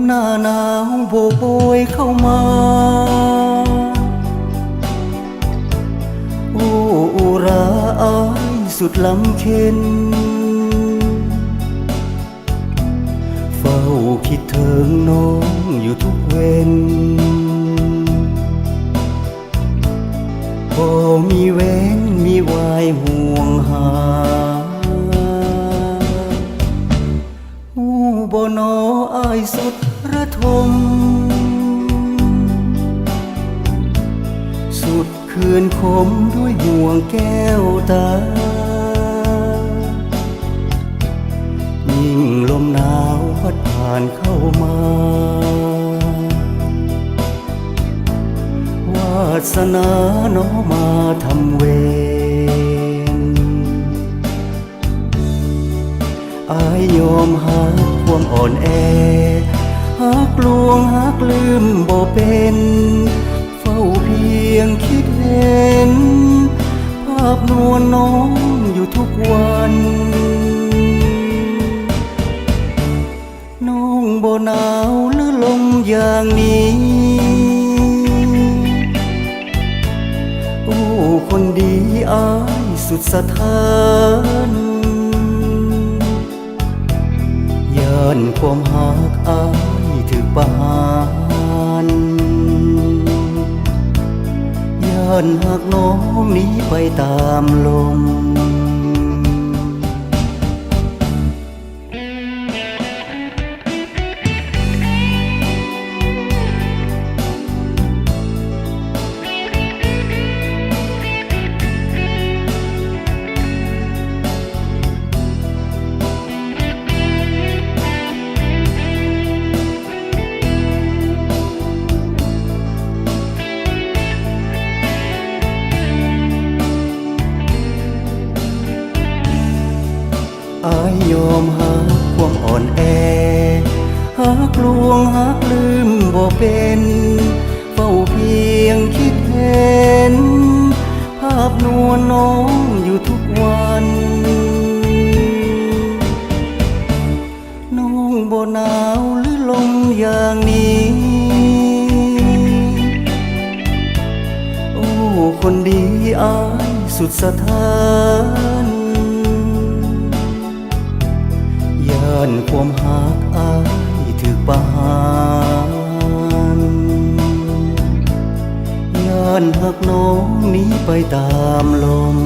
หน้าหนาวโบกโบยเข้ามาโอ้อุราอายสุดลำเค็นเฝ้าคิดถึงน้องอยู่ทุกเว้นบ่มีเว้นมีวายห่วงหาหูบ่นออายสุดระทมสุดคืนคมด้วยห่วงแก้วตายิ่งลมหนาวพัดผ่านเข้ามาวาสนาน้อมาทำเวรอายยอมหาความอ่อนแอหักลวงหักลืมบ่เป็นเฝ้าเพียงคิดเห็นภาพนวลน้องอยู่ทุกวันน้องบ่หนาวหรือลมอย่างนี้โอ้คนดีอายสุดสถานย้านความหักอายถึกประหารย้านหักน้องหนีไปตามลมอายยอมหักความอ่อนแอหักลวงหักลืมบ่เป็นเฝ้าเพียงคิดเห็นภาพนวลน้องอยู่ทุกวันน้องบ่หนาวหรือลมอย่างนี้โอ้คนดีอายสุดสถานย้านความหักอายถึกประหารย้านหักน้องหนีไปตามลม